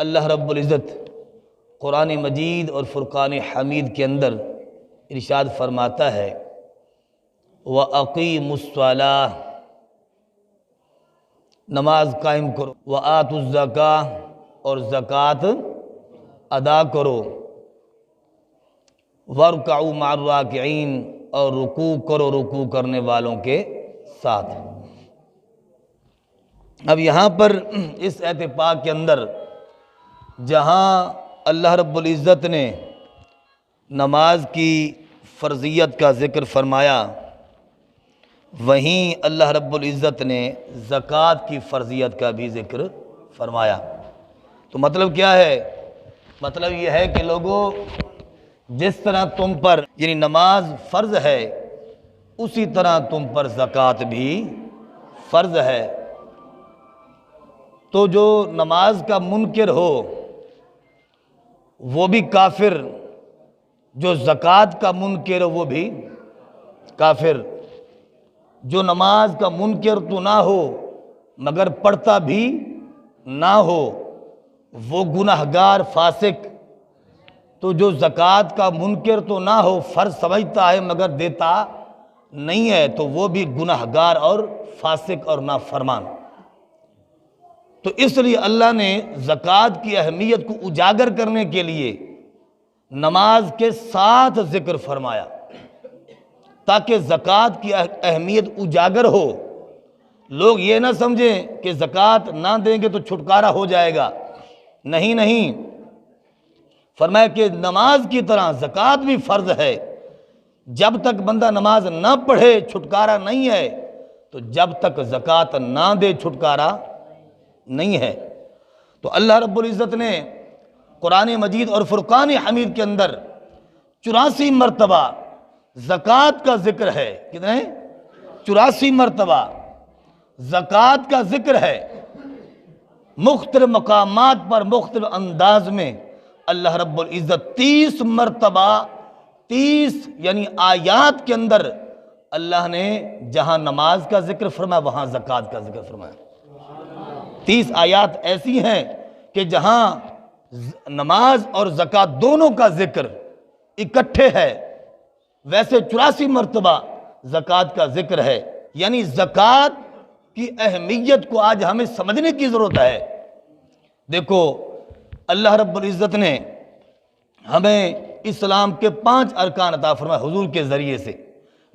اللہ رب العزت قرآن مجید اور فرقان حمید کے اندر ارشاد فرماتا ہے وَأَقِیمُوا الصَّلَاةَ، نماز قائم کرو، وَآتُوا الزَّکَاةَ، اور زکوٰۃ ادا کرو، وَارْکَعُوا مَعَ الرَّاکِعِینَ، اور رکوع کرو رکوع کرنے والوں کے ساتھ۔ اب یہاں پر اس آیت پاک کے اندر جہاں اللہ رب العزت نے نماز کی فرضیت کا ذکر فرمایا، وہیں اللہ رب العزت نے زکوٰۃ کی فرضیت کا بھی ذکر فرمایا۔ تو مطلب کیا ہے؟ مطلب یہ ہے کہ لوگوں، جس طرح تم پر یعنی نماز فرض ہے، اسی طرح تم پر زکوٰۃ بھی فرض ہے۔ تو جو نماز کا منکر ہو وہ بھی کافر، جو زکوٰۃ کا منکر ہو وہ بھی کافر۔ جو نماز کا منکر تو نہ ہو مگر پڑھتا بھی نہ ہو وہ گناہگار فاسق۔ تو جو زکوٰۃ کا منکر تو نہ ہو، فرض سمجھتا ہے مگر دیتا نہیں ہے، تو وہ بھی گناہگار اور فاسق اور نافرمان۔ تو اس لیے اللہ نے زکوٰۃ کی اہمیت کو اجاگر کرنے کے لیے نماز کے ساتھ ذکر فرمایا، تاکہ زکوٰۃ کی اہمیت اجاگر ہو۔ لوگ یہ نہ سمجھیں کہ زکوٰۃ نہ دیں گے تو چھٹکارا ہو جائے گا، نہیں، فرمایا کہ نماز کی طرح زکوٰۃ بھی فرض ہے۔ جب تک بندہ نماز نہ پڑھے چھٹکارا نہیں ہے، تو جب تک زکوٰۃ نہ دے چھٹکارا نہیں ہے۔ تو اللہ رب العزت نے قرآن مجید اور فرقان حمید کے اندر 84 مرتبہ زکوٰۃ کا ذکر ہے۔ کتنے؟ 84 مرتبہ زکوٰۃ کا ذکر ہے۔ مختلف مقامات پر مختلف انداز میں اللہ رب العزت 30 مرتبہ 30 یعنی آیات کے اندر اللہ نے جہاں نماز کا ذکر فرمایا وہاں زکوٰۃ کا ذکر فرمایا۔ 30 آیات ایسی ہیں کہ جہاں نماز اور زکوٰۃ دونوں کا ذکر اکٹھے ہے، ویسے 84 مرتبہ زکوٰۃ کا ذکر ہے۔ یعنی زکوٰۃ کی اہمیت کو آج ہمیں سمجھنے کی ضرورت ہے۔ دیکھو، اللہ رب العزت نے ہمیں اسلام کے 5 ارکان عطا فرمائے حضور کے ذریعے سے۔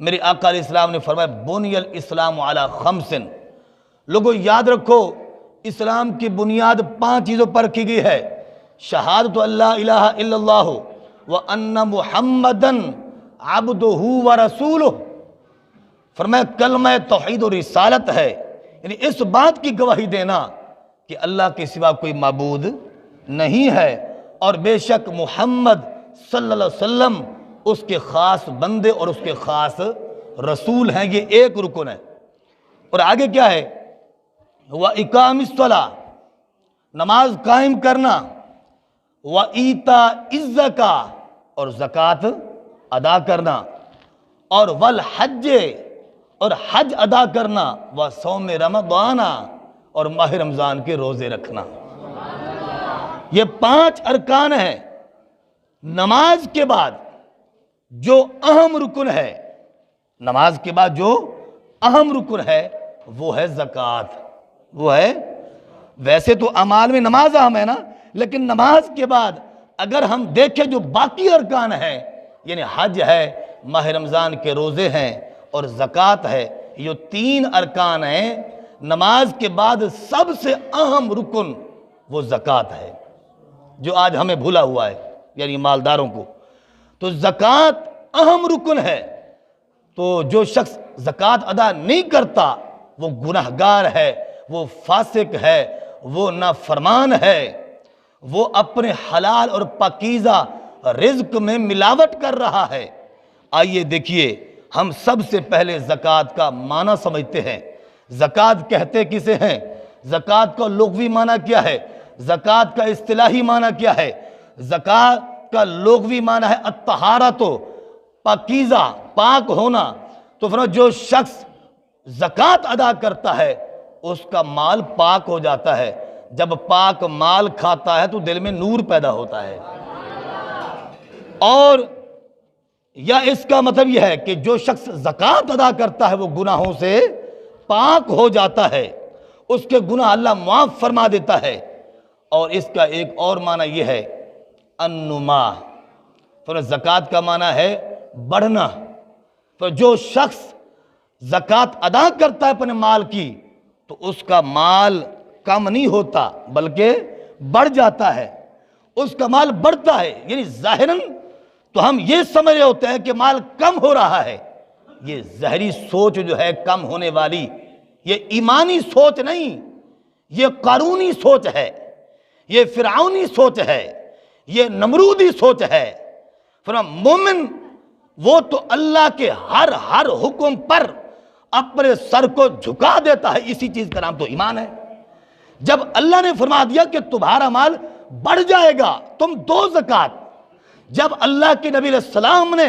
میرے آقا علیہ السلام نے فرمایا بنی الاسلام علی 5۔ لوگوں یاد رکھو، اسلام کی بنیاد 5 چیزوں پر کی گئی ہے۔ شہادت اللہ الہ الا اللہ وان محمدن عبدہ ورسولہ، فرمایا کلمہ توحید و رسالت ہے، یعنی اس بات کی گواہی دینا کہ اللہ کے سوا کوئی معبود نہیں ہے، اور بے شک محمد صلی اللہ علیہ وسلم اس کے خاص بندے اور اس کے خاص رسول ہیں۔ یہ ایک رکن ہے۔ اور آگے کیا ہے؟ وَإِقَامِ الصَّلَاةِ، نماز قائم کرنا، وَإِيتَاءِ الزَّکَاةِ، اور زکوٰۃ ادا کرنا، اور وَالْحَجِّ، اور حج ادا کرنا، وَصَوْمِ رَمَضَانَ، اور ماہ رمضان کے روزے رکھنا۔ یہ 5 ارکان ہیں۔ نماز کے بعد جو اہم رکن ہے، نماز کے بعد جو اہم رکن ہے وہ ہے زکوٰۃ۔ وہ ہے، ویسے تو اعمال میں نماز اہم ہے نا، لیکن نماز کے بعد اگر ہم دیکھیں جو باقی ارکان ہیں، یعنی حج ہے، ماہ رمضان کے روزے ہیں اور زکوٰۃ ہے، یہ 3 ارکان ہیں۔ نماز کے بعد سب سے اہم رکن وہ زکوٰۃ ہے، جو آج ہمیں بھولا ہوا ہے، یعنی مالداروں کو۔ تو زکوٰۃ اہم رکن ہے، تو جو شخص زکوٰۃ ادا نہیں کرتا وہ گناہگار ہے، وہ فاسق ہے، وہ نافرمان ہے، وہ اپنے حلال اور پاکیزہ رزق میں ملاوٹ کر رہا ہے۔ آئیے دیکھیے، ہم سب سے پہلے زکوٰۃ کا معنی سمجھتے ہیں۔ زکوٰۃ کہتے کسے ہیں؟ زکوٰۃ کا لغوی معنی کیا ہے؟ زکوٰۃ کا اصطلاحی معنی کیا ہے؟ زکوٰۃ کا لغوی معنی ہے الطہارۃ، پاکیزہ، پاک ہونا۔ تو فرمایا جو شخص زکوٰۃ ادا کرتا ہے اس کا مال پاک ہو جاتا ہے۔ جب پاک مال کھاتا ہے تو دل میں نور پیدا ہوتا ہے. اور یا اس کا مطلب یہ ہے کہ جو شخص زکوٰۃ ادا کرتا ہے وہ گناہوں سے پاک ہو جاتا ہے، اس کے گناہ اللہ معاف فرما دیتا ہے. اور اس کا ایک اور معنی یہ ہے النما. تو زکوٰۃ کا معنی ہے بڑھنا. تو جو شخص زکوٰۃ ادا کرتا ہے اپنے مال کی تو اس کا مال کم نہیں ہوتا بلکہ بڑھ جاتا ہے، اس کا مال بڑھتا ہے. یعنی ظاہراً تو ہم یہ سمجھ رہے ہوتے ہیں کہ مال کم ہو رہا ہے. یہ ظاہری سوچ جو ہے کم ہونے والی، یہ ایمانی سوچ نہیں، یہ قارونی سوچ ہے، یہ فرعونی سوچ ہے، یہ نمرودی سوچ ہے. فرمایا مومن وہ تو اللہ کے ہر حکم پر اپنے سر کو جھکا دیتا ہے. اسی چیز کا نام تو ایمان ہے. جب اللہ نے فرما دیا کہ تمہارا مال بڑھ جائے گا تم دو زکوٰۃ، جب اللہ کے نبی علیہ السلام نے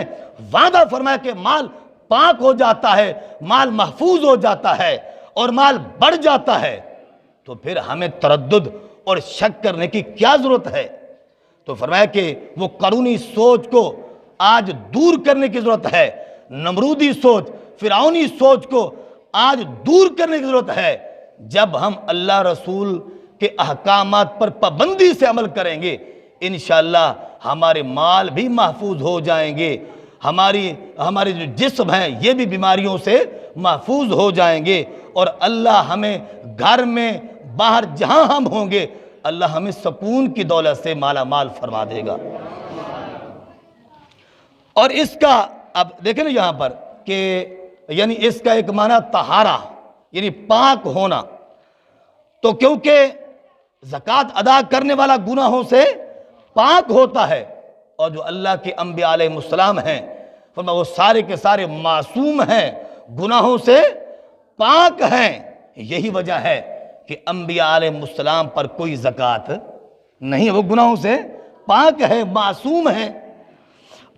وعدہ فرمایا کہ مال پاک ہو جاتا ہے، مال محفوظ ہو جاتا ہے اور مال بڑھ جاتا ہے، تو پھر ہمیں تردد اور شک کرنے کی کیا ضرورت ہے؟ تو فرمایا کہ وہ قارونی سوچ کو آج دور کرنے کی ضرورت ہے، نمرودی سوچ، فرعونی سوچ کو آج دور کرنے کی ضرورت ہے. جب ہم اللہ رسول کے احکامات پر پابندی سے عمل کریں گے انشاءاللہ ہمارے مال بھی محفوظ ہو جائیں گے، ہمارے جو جسم ہیں یہ بھی بیماریوں سے محفوظ ہو جائیں گے، اور اللہ ہمیں گھر میں باہر جہاں ہم ہوں گے اللہ ہمیں سکون کی دولت سے مالا مال فرما دے گا. اور اس کا اب دیکھیں نا یہاں پر کہ یعنی اس کا ایک معنی طہارہ یعنی پاک ہونا. تو کیونکہ زکوٰۃ ادا کرنے والا گناہوں سے پاک ہوتا ہے، اور جو اللہ کے انبیاء علیہ السلام ہیں فرمایا وہ سارے کے سارے معصوم ہیں، گناہوں سے پاک ہیں. یہی وجہ ہے کہ انبیاء علیہ السلام پر کوئی زکوٰۃ نہیں ہے، وہ گناہوں سے پاک ہے، معصوم ہیں.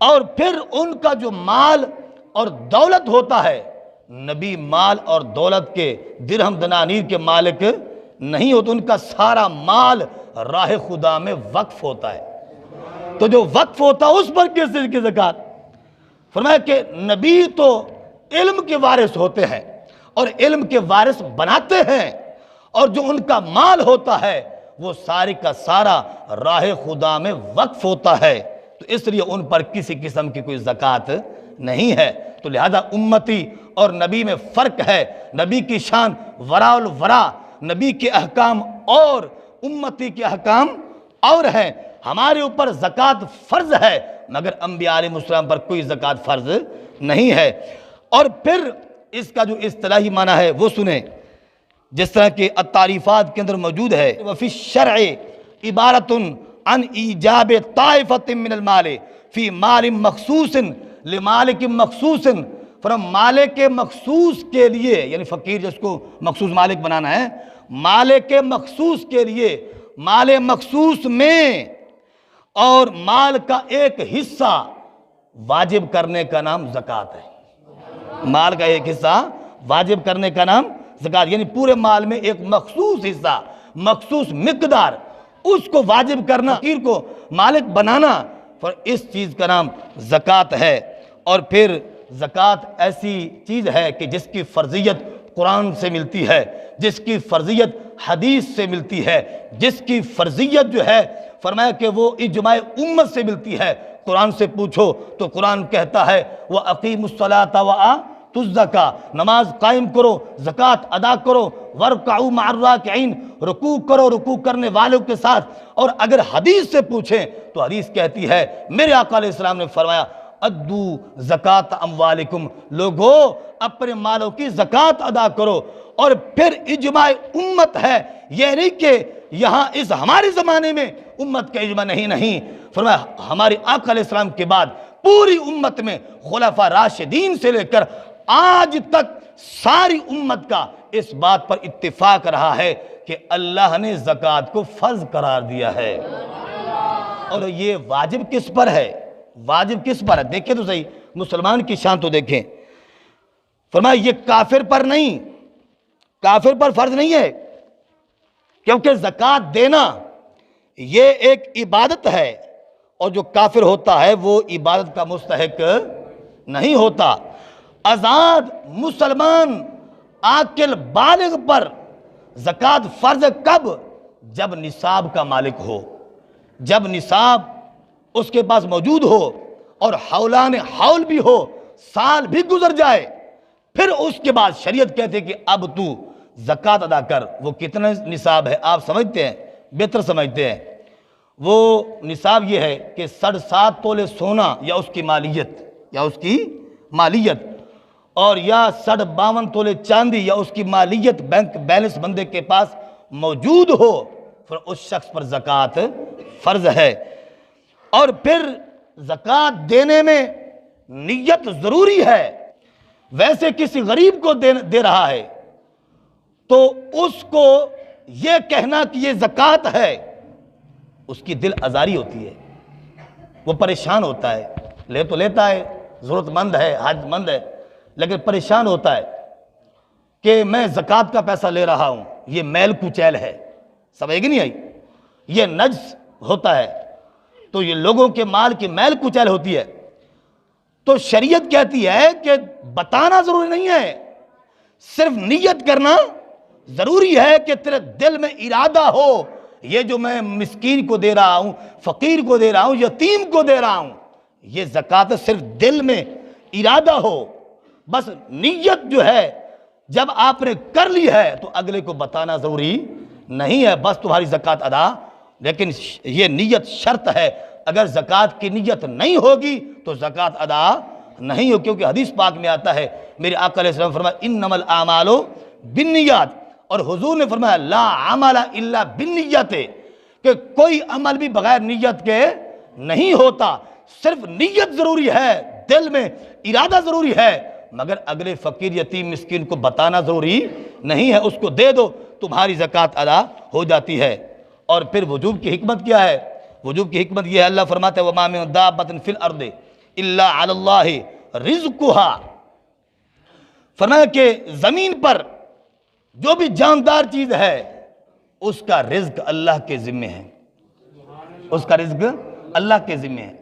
اور پھر ان کا جو مال اور دولت ہوتا ہے، نبی مال اور دولت کے درہم دنانیر کے مالک نہیں ہوتے، ان کا سارا مال راہ خدا میں وقف ہوتا ہے. تو جو وقف ہوتا ہے اس پر کس چیز کی زکوٰۃ؟ فرمایا کہ نبی تو علم کے وارث ہوتے ہیں اور علم کے وارث بناتے ہیں، اور جو ان کا مال ہوتا ہے وہ سارے کا سارا راہ خدا میں وقف ہوتا ہے. تو اس لیے ان پر کسی قسم کی کوئی زکوٰۃ نہیں ہے. تو لہذا امتی اور نبی میں فرق ہے. نبی کی شان وراء الورا، نبی کے احکام اور امتی کے احکام اور ہیں. ہمارے اوپر زکوٰۃ فرض ہے مگر انبیاء علیہ السلام پر کوئی زکوٰۃ فرض نہیں ہے. اور پھر اس کا جو اصطلاحی معنی ہے وہ سنیں، جس طرح کہ التعریفات کے اندر موجود ہے وفی الشرع عبارت عن ایجاب طائفۃ من المال فی مال مخصوص لمالک مخصوص. مالک مخصوص کے لیے یعنی فقیر جس کو مخصوص مالک بنانا ہے، مالک مخصوص کے لیے مال مخصوص میں اور مال کا ایک حصہ واجب کرنے کا نام زکوٰۃ ہے. مال کا ایک حصہ واجب کرنے کا نام زکوٰۃ، یعنی پورے مال میں ایک مخصوص حصہ، مخصوص مقدار اس کو واجب کرنا، فقیر کو مالک بنانا، اس چیز کا نام زکوٰۃ ہے. اور پھر زکوٰۃ ایسی چیز ہے کہ جس کی فرضیت قرآن سے ملتی ہے، جس کی فرضیت حدیث سے ملتی ہے، جس کی فرضیت جو ہے فرمایا کہ وہ اجماع امت سے ملتی ہے. قرآن سے پوچھو تو قرآن کہتا ہے وَأَقِيمُوا الصَّلَاةَ وَآتُوا الزَّكَاةَ، نماز قائم کرو، زکوٰۃ ادا کرو، وَارْكَعُوا مَعَ الرَّاكِعِينَ، رکوع کرو رکوع کرنے والوں کے ساتھ. اور اگر حدیث سے پوچھیں تو حدیث کہتی ہے میرے آقا علیہ السلام نے فرمایا ادو زکوٰۃ اموالکم، لوگو اپنے مالوں کی زکوٰۃ ادا کرو. اور پھر اجماع امت ہے، یہ نہیں کہ یہاں اس ہمارے زمانے میں امت کا اجماع نہیں. فرمایا ہمارے آقا علیہ السلام کے بعد پوری امت میں خلفاء راشدین سے لے کر آج تک ساری امت کا اس بات پر اتفاق رہا ہے کہ اللہ نے زکوٰۃ کو فرض قرار دیا ہے. اور یہ واجب کس پر ہے؟ واجب کس پر ہے؟ دیکھیں تو صحیح مسلمان کی شان تو دیکھیں. فرمایا یہ کافر پر نہیں، کافر پر فرض نہیں ہے. کیونکہ زکوٰۃ دینا یہ ایک عبادت ہے، اور جو کافر ہوتا ہے وہ عبادت کا مستحق نہیں ہوتا۔ آزاد مسلمان عاقل بالغ پر زکوٰۃ فرض کب؟ جب نصاب کا مالک ہو، جب نصاب اس کے پاس موجود ہو اور حولان حول بھی ہو، سال بھی گزر جائے، پھر اس کے بعد شریعت کہتے کہ اب تو زکوٰۃ ادا کر۔ وہ کتنا نصاب ہے آپ سمجھتے ہیں؟ بہتر سمجھتے ہیں۔ وہ نصاب یہ ہے کہ 7.5 تولے سونا یا اس کی مالیت اور یا 52 تولے چاندی یا اس کی مالیت بینک بیلنس بندے کے پاس موجود ہو، پھر اس شخص پر زکوٰۃ فرض ہے۔ اور پھر زکوٰۃ دینے میں نیت ضروری ہے۔ ویسے کسی غریب کو دے رہا ہے تو اس کو یہ کہنا کہ یہ زکوٰۃ ہے، اس کی دل آزاری ہوتی ہے، وہ پریشان ہوتا ہے، لے تو لیتا ہے، ضرورت مند ہے، حاجت مند ہے، لیکن پریشان ہوتا ہے کہ میں زکوٰۃ کا پیسہ لے رہا ہوں، یہ میل کچیل ہے، سمجھ نہیں آئی؟ یہ نجس ہوتا ہے، تو یہ لوگوں کے مال کی میل کچیل ہوتی ہے۔ تو شریعت کہتی ہے کہ بتانا ضروری نہیں ہے، صرف نیت کرنا ضروری ہے کہ تیرے دل میں ارادہ ہو، یہ جو میں مسکین کو دے رہا ہوں، فقیر کو دے رہا ہوں، یتیم کو دے رہا ہوں، یہ زکوٰۃ صرف دل میں ارادہ ہو، بس نیت جو ہے جب آپ نے کر لی ہے تو اگلے کو بتانا ضروری نہیں ہے، بس تمہاری زکوٰۃ ادا۔ لیکن یہ نیت شرط ہے، اگر زکوٰۃ کی نیت نہیں ہوگی تو زکوٰۃ ادا نہیں ہو، کیونکہ حدیث پاک میں آتا ہے، میرے آقا علیہ السلام فرمایا انما الاعمال بالنیات، اور حضور نے فرمایا لا عمل الا بالنیت، کہ کوئی عمل بھی بغیر نیت کے نہیں ہوتا، صرف نیت ضروری ہے، دل میں ارادہ ضروری ہے، مگر اگلے فقیر یتیم مسکین کو بتانا ضروری نہیں ہے، اس کو دے دو تمہاری زکوٰۃ ادا ہو جاتی ہے۔ اور پھر وجوب کی حکمت کیا ہے؟ وجوب کی حکمت یہ ہے، اللہ فرماتے ہیں وَمَا مِن دَابَّةٍ فِي الْأَرْضِ إِلَّا عَلَى اللَّهِ رِزْقُهَا، فرمایا کہ زمین پر جو بھی جاندار چیز ہے اس کا رزق اللہ کے ذمہ ہے، اس کا رزق اللہ کے ذمہ ہے،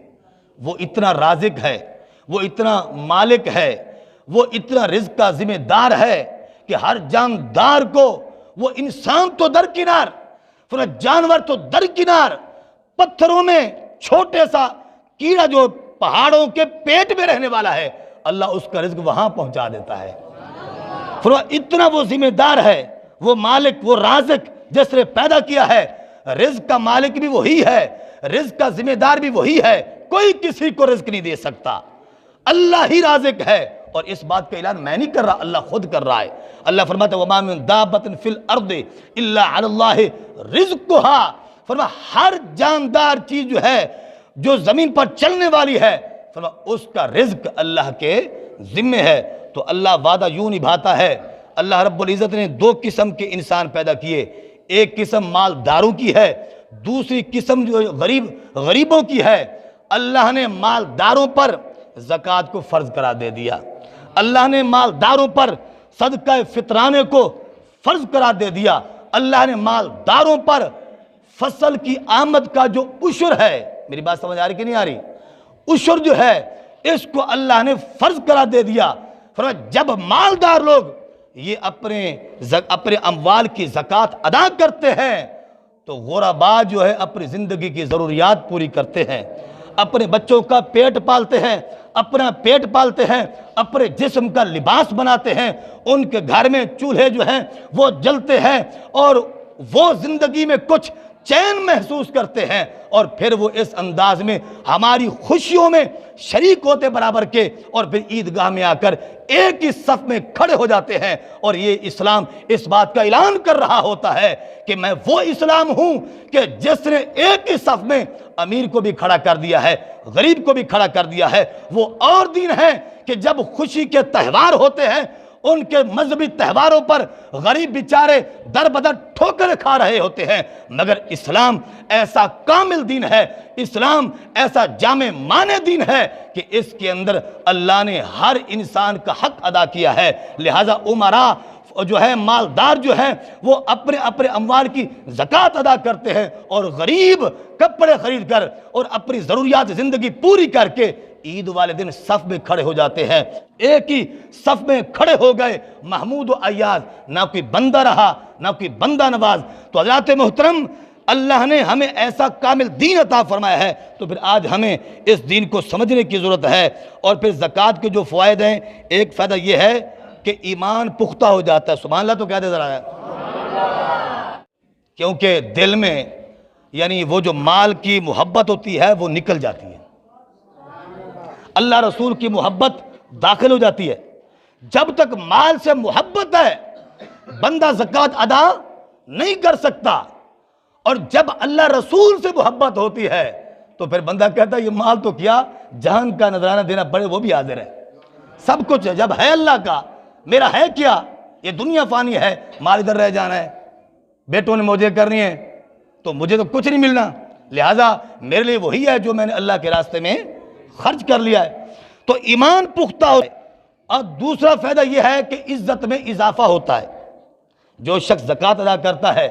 وہ اتنا رازق ہے، وہ اتنا مالک ہے، وہ اتنا رزق کا ذمہ دار ہے کہ ہر جاندار کو، وہ انسان تو درکنار، جانور تو درکنار، پتھروں میں چھوٹے سا کیڑا جو پہاڑوں کے پیٹ میں رہنے والا ہے، اللہ اس کا رزق وہاں پہنچا دیتا ہے۔ اتنا وہ ذمہ دار ہے، وہ مالک، وہ رازق جس نے پیدا کیا ہے، رزق کا مالک بھی وہی ہے، رزق کا ذمہ دار بھی وہی ہے، کوئی کسی کو رزق نہیں دے سکتا، اللہ ہی رازق ہے۔ اور اس بات کا اعلان میں نہیں کر رہا، اللہ خود کر رہا ہے۔ اللہ فرماتا ہے وَمَا مِن دَابَّةٍ فِي الْأَرْضِ إِلَّا عَلَى اللَّهِ رِزْقُهَا، فرمایا ہر جاندار چیز جو ہے، جو زمین پر چلنے والی ہے، فرمایا اس کا رزق اللہ کے ذمہ ہے۔ تو اللہ وعدہ یوں نبھاتا ہے۔ اللہ رب العزت نے 2 قسم کے انسان پیدا کیے، ایک قسم مالداروں کی ہے، دوسری قسم جو غریبوں کی ہے۔ اللہ نے مالداروں پر زکوٰۃ کو فرض کرا دے دیا، اللہ نے مالداروں پر صدقہ فطرانے کو فرض کرا دے دیا، اللہ نے مالداروں پر فصل کی آمد کا جو عشر ہے، میری بات سمجھ آ رہی کہ نہیں آ رہی؟ عشر جو ہے اس کو اللہ نے فرض کرا دے دیا۔ فرمایا جب مالدار لوگ یہ اپنے اموال کی زکوٰۃ ادا کرتے ہیں تو غرباء جو ہے اپنی زندگی کی ضروریات پوری کرتے ہیں، اپنے بچوں کا پیٹ پالتے ہیں، اپنا پیٹ پالتے ہیں، اپنے جسم کا لباس بناتے ہیں، ان کے گھر میں چولہے جو ہیں وہ جلتے ہیں اور وہ زندگی میں کچھ چین محسوس کرتے ہیں، اور پھر وہ اس انداز میں ہماری خوشیوں میں شریک ہوتے برابر کے، اور پھر عیدگاہ میں آ کر ایک ہی صف میں کھڑے ہو جاتے ہیں۔ اور یہ اسلام اس بات کا اعلان کر رہا ہوتا ہے کہ میں وہ اسلام ہوں کہ جس نے ایک ہی صف میں امیر کو بھی کھڑا کر دیا ہے، غریب کو بھی کھڑا کر دیا ہے۔ وہ اور دین ہے کہ جب خوشی کے تہوار ہوتے ہیں، ان کے مذہبی تہواروں پر غریب بیچارے در بدر ٹھوکر کھا رہے ہوتے ہیں، مگر اسلام ایسا کامل دین ہے، اسلام ایسا جامع معنی دین ہے کہ اس کے اندر اللہ نے ہر انسان کا حق ادا کیا ہے۔ لہٰذا اور جو ہے مالدار جو ہے وہ اپنے اپنے اموال کی زکوٰۃ ادا کرتے ہیں، اور غریب کپڑے خرید کر اور اپنی ضروریات زندگی پوری کر کے عید والے دن صف میں کھڑے ہو جاتے ہیں۔ ایک ہی صف میں کھڑے ہو گئے محمود و ایاز، نہ کوئی بندہ رہا نہ کوئی بندہ نواز۔ تو حضرات محترم، اللہ نے ہمیں ایسا کامل دین عطا فرمایا ہے، تو پھر آج ہمیں اس دین کو سمجھنے کی ضرورت ہے۔ اور پھر زکوٰۃ کے جو فوائد ہیں، ایک فائدہ یہ ہے کہ ایمان پختہ ہو جاتا ہے۔ سبحان اللہ تو کہہ دے ذرا ہے، کیونکہ دل میں یعنی وہ جو مال کی محبت ہوتی ہے وہ نکل جاتی ہے، اللہ رسول کی محبت داخل ہو جاتی ہے۔ جب تک مال سے محبت ہے بندہ زکوٰۃ ادا نہیں کر سکتا، اور جب اللہ رسول سے محبت ہوتی ہے تو پھر بندہ کہتا ہے یہ مال تو کیا جہان کا نذرانہ دینا پڑے وہ بھی حاضر ہے، سب کچھ ہے، جب ہے اللہ کا میرا ہے کیا؟ یہ دنیا فانی ہے، مال ادھر رہ جانا ہے، بیٹوں نے موجیں کرنی ہیں تو مجھے تو کچھ نہیں ملنا، لہٰذا میرے لیے وہی ہے جو میں نے اللہ کے راستے میں خرچ کر لیا ہے۔ تو ایمان پختہ ہو۔ اور دوسرا فائدہ یہ ہے کہ عزت میں اضافہ ہوتا ہے۔ جو شخص زکوٰۃ ادا کرتا ہے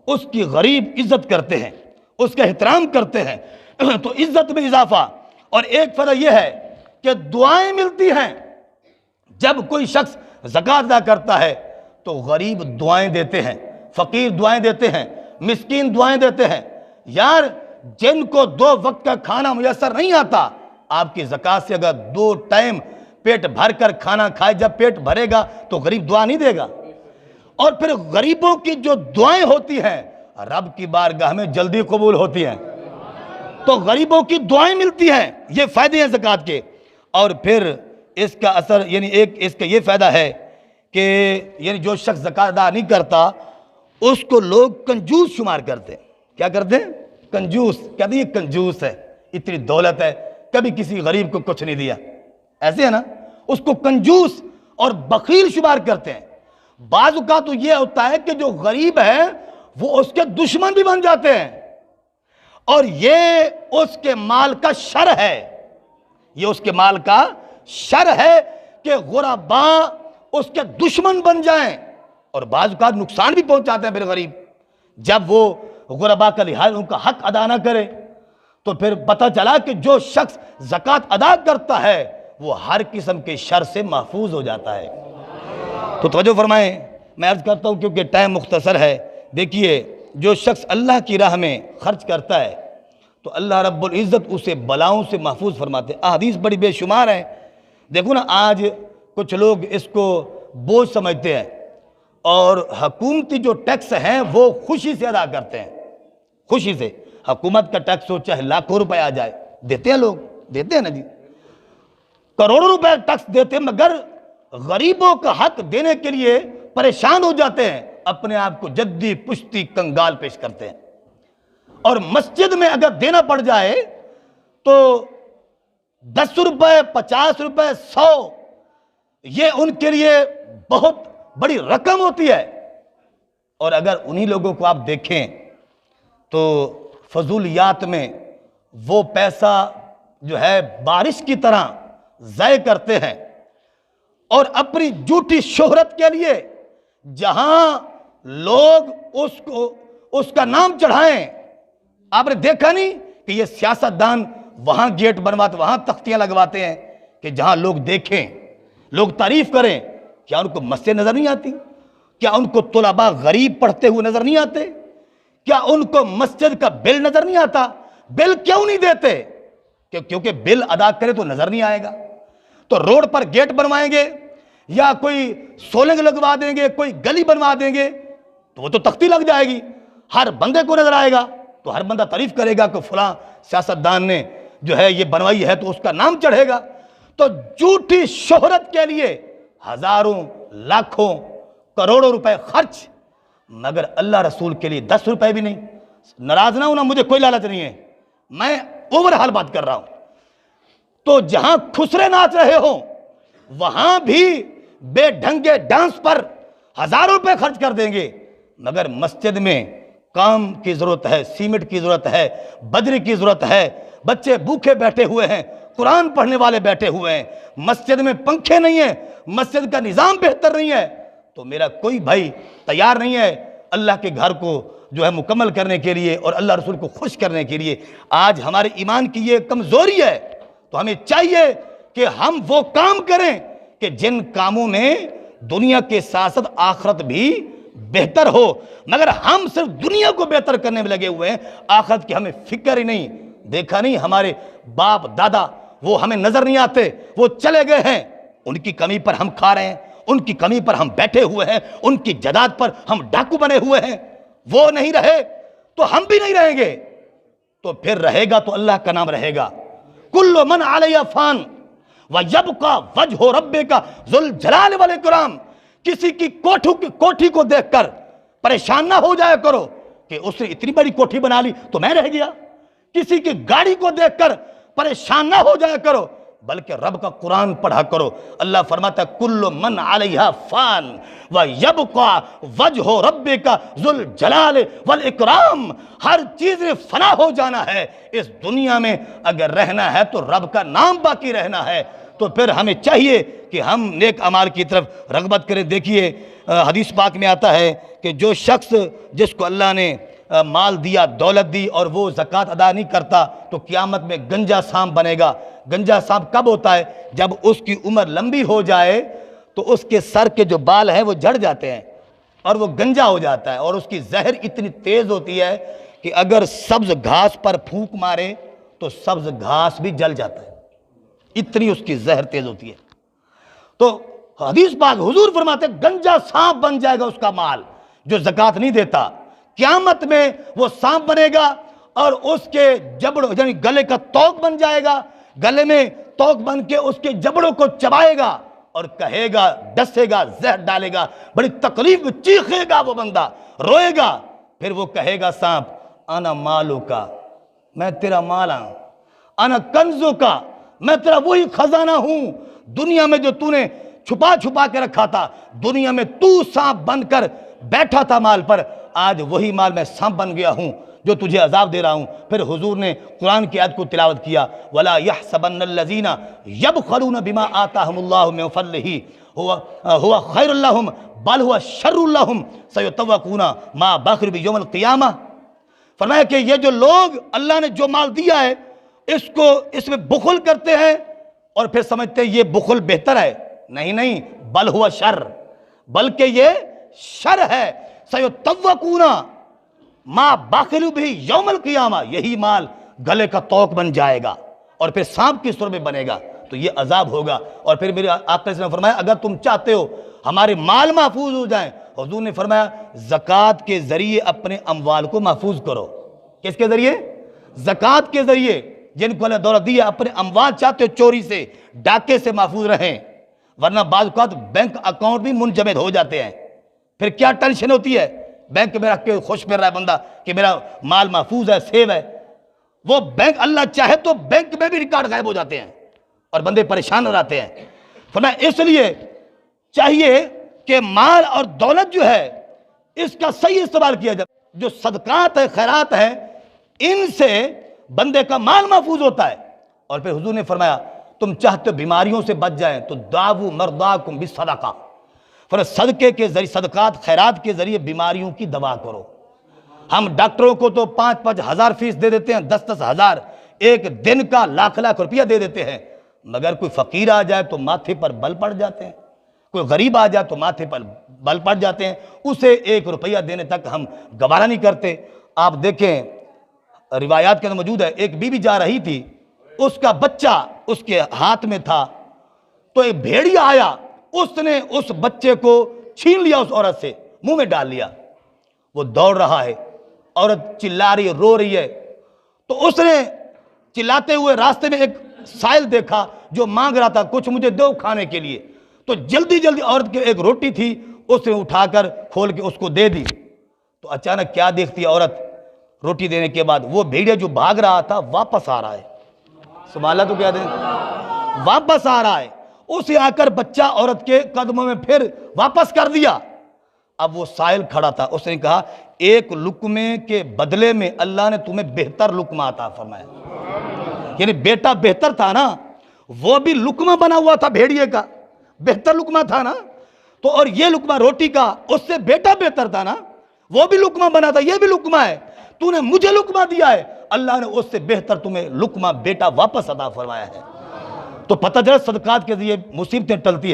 اس کی غریب عزت کرتے ہیں، اس کا احترام کرتے ہیں، تو عزت میں اضافہ۔ اور ایک فائدہ یہ ہے کہ دعائیں ملتی ہیں۔ جب کوئی شخص زکوٰۃ ادا کرتا ہے تو غریب دعائیں دیتے ہیں، فقیر دعائیں دیتے ہیں، مسکین دعائیں دیتے ہیں۔ یار جن کو 2 وقت کا کھانا میسر نہیں آتا، آپ کی زکوٰۃ سے اگر 2 ٹائم پیٹ بھر کر کھانا کھائے، جب پیٹ بھرے گا تو غریب دعا نہیں دے گا۔ اور پھر غریبوں کی جو دعائیں ہوتی ہیں رب کی بارگاہ میں جلدی قبول ہوتی ہیں، تو غریبوں کی دعائیں ملتی ہیں۔ یہ فائدے ہیں زکوٰۃ کے۔ اور پھر اس کا اثر یعنی ایک اس کا یہ فائدہ ہے کہ یعنی جو شخص زکوٰۃ ادا نہیں کرتا اس کو لوگ کنجوس شمار کرتے ہیں۔ کیا کرتے ہیں؟ کنجوس کہتے ہیں، یہ کنجوس ہے، اتنی دولت ہے کبھی کسی غریب کو کچھ نہیں دیا، ایسے ہے نا، اس کو کنجوس اور بخیل شمار کرتے ہیں۔ بعض اوقات تو یہ ہوتا ہے کہ جو غریب ہے وہ اس کے دشمن بھی بن جاتے ہیں، اور یہ اس کے مال کا شر ہے، یہ اس کے مال کا شر ہے کہ غرباء اس کے دشمن بن جائیں، اور بعض اوقات نقصان بھی پہنچاتے ہیں۔ پھر غریب جب وہ غرباء کا لحاظ ان کا حق ادا نہ کرے تو پھر پتہ چلا کہ جو شخص زکوٰۃ ادا کرتا ہے وہ ہر قسم کے شر سے محفوظ ہو جاتا ہے۔ تو توجہ فرمائیں، میں عرض کرتا ہوں کیونکہ ٹائم مختصر ہے۔ دیکھیے جو شخص اللہ کی راہ میں خرچ کرتا ہے تو اللہ رب العزت اسے بلاؤں سے محفوظ فرماتے ہیں۔ احادیث بڑی بے شمار ہیں۔ دیکھو نا، آج کچھ لوگ اس کو بوجھ سمجھتے ہیں اور حکومتی جو ٹیکس ہیں وہ خوشی سے ادا کرتے ہیں، خوشی سے۔ حکومت کا ٹیکس ہو چاہے لاکھوں روپے آ جائے، دیتے ہیں لوگ، دیتے ہیں نا جی، کروڑوں روپے ٹیکس دیتے ہیں، مگر غریبوں کا حق دینے کے لیے پریشان ہو جاتے ہیں، اپنے آپ کو جدی پشتی کنگال پیش کرتے ہیں۔ اور مسجد میں اگر دینا پڑ جائے تو 10 روپے، 50 روپے، 100، یہ ان کے لیے بہت بڑی رقم ہوتی ہے۔ اور اگر انہی لوگوں کو آپ دیکھیں تو فضولیات میں وہ پیسہ جو ہے بارش کی طرح ضائع کرتے ہیں، اور اپنی جھوٹی شہرت کے لیے جہاں لوگ اس کا نام چڑھائیں۔ آپ نے دیکھا نہیں کہ یہ سیاستدان وہاں گیٹ بنواتے، وہاں تختیاں لگواتے ہیں کہ جہاں لوگ دیکھیں، لوگ تعریف کریں۔ کیا ان کو مسجد نظر نہیں آتی؟ کیا ان کو طلباء غریب پڑھتے ہوئے نظر نہیں آتے؟ کیا ان کو مسجد کا بل نظر نہیں آتا؟ بل کیوں نہیں دیتے؟ کیونکہ بل ادا کرے تو نظر نہیں آئے گا۔ تو روڈ پر گیٹ بنوائیں گے یا کوئی سولنگ لگوا دیں گے، کوئی گلی بنوا دیں گے تو وہ تو تختی لگ جائے گی، ہر بندے کو نظر آئے گا، تو ہر بندہ تعریف کرے گا کہ فلاں سیاستدان نے جو ہے یہ بنوائی ہے تو اس کا نام چڑھے گا۔ تو جھوٹی شہرت کے لیے ہزاروں، لاکھوں، کروڑوں روپے خرچ، مگر اللہ رسول کے لیے 10 روپے بھی نہیں۔ ناراض نہ ہونا، مجھے کوئی لالچ نہیں ہے، میں اوورحال بات کر رہا ہوں۔ تو جہاں خسرے ناچ رہے ہوں وہاں بھی بے ڈھنگے ڈانس پر ہزاروں روپے خرچ کر دیں گے، مگر مسجد میں کام کی ضرورت ہے، سیمنٹ کی ضرورت ہے، بجری کی ضرورت ہے، بچے بھوکے بیٹھے ہوئے ہیں، قرآن پڑھنے والے بیٹھے ہوئے ہیں، مسجد میں پنکھے نہیں ہیں، مسجد کا نظام بہتر نہیں ہے، تو میرا کوئی بھائی تیار نہیں ہے اللہ کے گھر کو جو ہے مکمل کرنے کے لیے اور اللہ رسول کو خوش کرنے کے لیے۔ آج ہمارے ایمان کی یہ کمزوری ہے، تو ہمیں چاہیے کہ ہم وہ کام کریں کہ جن کاموں میں دنیا کے ساتھ ساتھ آخرت بھی بہتر ہو، مگر ہم صرف دنیا کو بہتر کرنے میں لگے ہوئے ہیں، آخرت کی ہمیں فکر ہی نہیں۔ دیکھا نہیں ہمارے باپ دادا، وہ ہمیں نظر نہیں آتے، وہ چلے گئے ہیں، ان کی کمی پر ہم کھا رہے ہیں، ان کی کمی پر ہم بیٹھے ہوئے ہیں، ان کی جائیداد پر ہم ڈاکو بنے ہوئے ہیں۔ وہ نہیں رہے تو ہم بھی نہیں رہیں گے، تو پھر رہے گا تو اللہ کا نام رہے گا۔ کل من علیہ فان وَيَبْقَى وَجْهُ رَبِّكَ ذُو الْجَلَالِ وَالْإِكْرَامِ۔ کسی کی کوٹھی کو دیکھ کر پریشان نہ ہو جایا کرو کہ اس نے اتنی بڑی کوٹھی بنا لی تو میں رہ گیا۔ کسی کی گاڑی کو دیکھ کر پریشان نہ ہو جایا کرو، بلکہ رب کا قرآن پڑھا کرو۔ اللہ فرماتا ہے کل من علیہا فان وَيَبْقَى وَجْهُ رَبِّكَ ذُو الْجَلَالِ وَالْإِكْرَامِ۔ ہر چیز میں فنا ہو جانا ہے، اس دنیا میں اگر رہنا ہے تو رب کا نام باقی رہنا ہے۔ تو پھر ہمیں چاہیے کہ ہم نیک اعمال کی طرف رغبت کریں۔ دیکھیے حدیث پاک میں آتا ہے کہ جو شخص جس کو اللہ نے مال دیا، دولت دی، اور وہ زکوٰۃ ادا نہیں کرتا تو قیامت میں گنجا سانپ بنے گا۔ گنجا سانپ کب ہوتا ہے؟ جب اس کی عمر لمبی ہو جائے تو اس کے سر کے جو بال ہیں وہ جھڑ جاتے ہیں اور وہ گنجا ہو جاتا ہے، اور اس کی زہر اتنی تیز ہوتی ہے کہ اگر سبز گھاس پر پھونک مارے تو سبز گھاس بھی جل جاتا ہے، اتنی اس کی زہر تیز ہوتی ہے۔ تو حدیث پاک حضور فرماتے ہیں گنجا سانپ بن جائے گا اس کا مال جو زکوٰۃ نہیں دیتا۔ قیامت میں وہ سانپ بنے گا اور اس کے جبڑوں یعنی گلے کا توق بن جائے گا، گلے میں توق بن کے اس کے جبڑوں کو چبائے گا اور کہے گا، ڈسے گا، زہر ڈالے گا، بڑی تکلیف میں چیخے گا، وہ بندہ روئے گا۔ پھر وہ کہے گا سانپ انا مالو کا، میں تیرا مال ہوں، انا کنزو کا، میں تیرا وہی خزانہ ہوں دنیا میں جو تو نے چھپا کے رکھا تھا، دنیا میں تو سانپ بن کر بیٹھا تھا مال پر، آج وہی مال میں سانپ بن گیا ہوں جو تجھے عذاب دے رہا ہوں۔ پھر حضور نے قرآن کی آیت کو تلاوت کیا وَلَا يَحْسَبَنَّ الَّذِينَ يَبْخَلُونَ بِمَا آتَاهُمُ اللَّهُ مِنْ فَضْلِهِ هُوَ خَيْرٌ لَهُمْ بَلْ هُوَ شَرٌّ لَهُمْ سَيُطَوَّقُونَ مَا بَخِلُوا بِيَوْمِ الْقِيَامَةِ۔ فرمایا کہ یہ جو لوگ اللہ نے جو مال دیا ہے اس میں بخل کرتے ہیں اور پھر سمجھتے ہیں یہ بخل بہتر ہے، نہیں، بل ہوا شر، بلکہ یہ شر ہے۔ سیطوقون ما باخلوا بھی یوم القیامہ، یہی مال گلے کا توق بن جائے گا اور پھر سانپ کی صورت میں بنے گا، تو یہ عذاب ہوگا۔ اور پھر میرے آقا نے فرمایا اگر تم چاہتے ہو ہمارے مال محفوظ ہو جائیں، حضور نے فرمایا زکوٰۃ کے ذریعے اپنے اموال کو محفوظ کرو۔ کس کے ذریعے؟ زکوٰۃ کے ذریعے۔ جن کو اللہ دولت دی ہے اپنے اموال چاہتے ہو چوری سے، ڈاکے سے محفوظ رہیں، ورنہ بعض اوقات بینک اکاؤنٹ بھی منجمد ہو جاتے ہیں، پھر کیا ٹینشن ہوتی ہے، بینک میں رکھ کے خوش پھر رہا ہے بندہ کہ میرا مال محفوظ ہے، سیو ہے، وہ بینک اللہ چاہے تو بینک میں بھی ریکارڈ غائب ہو جاتے ہیں اور بندے پریشان ہو جاتے ہیں۔ فرمایا اس لیے چاہیے کہ مال اور دولت جو ہے اس کا صحیح استعمال کیا جائے۔ جو صدقات ہے، خیرات ہے، ان سے بندے کا مال محفوظ ہوتا ہے۔ اور پھر حضور نے فرمایا تم چاہتے ہو بیماریوں سے بچ جائیں تو دعو مرداکم بالصدقہ، فرمایا صدقے کے ذریعے، صدقات خیرات کے ذریعے بیماریوں کی دوا کرو۔ ہم ڈاکٹروں کو تو 5-5 ہزار فیس دے دیتے ہیں، 10-10 ہزار، ایک دن کا لاکھ روپیہ دے دیتے ہیں، مگر کوئی فقیر آ جائے تو ماتھے پر بل پڑ جاتے ہیں، کوئی غریب آ جائے تو ماتھے پر بل پڑ جاتے ہیں، اسے 1 روپیہ دینے تک ہم گوارا نہیں کرتے۔ آپ دیکھیں روایات کے اندر موجود ہے، ایک بیوی جا رہی تھی، اس کا بچہ اس کے ہاتھ میں تھا، تو ایک بھیڑیا آیا، اس نے اس بچے کو چھین لیا اس عورت سے، منہ میں ڈال لیا، وہ دوڑ رہا ہے، عورت چلا رہی ہے، رو رہی ہے، تو اس نے چلاتے ہوئے راستے میں ایک سائل دیکھا جو مانگ رہا تھا کچھ مجھے دو کھانے کے لیے، تو جلدی عورت کے ایک روٹی تھی اس نے اٹھا کر کھول کے اس کو دے دی، تو اچانک کیا دیکھتی ہے عورت، روٹی دینے کے بعد وہ بھیڑیا جو بھاگ رہا تھا واپس آ رہا ہے، سبحان اللہ، تو کیا دیں واپس آ رہا ہے، اسے آ کر بچہ عورت کے قدموں میں پھر واپس کر دیا۔ اب وہ سائل کھڑا تھا، اس نے کہا ایک لقمے کے بدلے میں اللہ نے تمہیں بہتر لقمہ عطا فرمایا، یعنی بیٹا بہتر تھا نا، وہ بھی لقمہ بنا ہوا تھا بھیڑیے کا، بہتر لقمہ تھا نا، تو اور یہ لقمہ روٹی کا اس سے بیٹا بہتر تھا نا، وہ بھی لقمہ بنا تھا، یہ بھی لقمہ ہے، تو نے مجھے لقمہ دیا ہے، اللہ نے اس سے بہتر تمہیں لقمہ بیٹا واپس عطا فرمایا ہے۔ تو پتہ چلا صدقات کے ذریعے مصیبتیں ٹلتی ہیں۔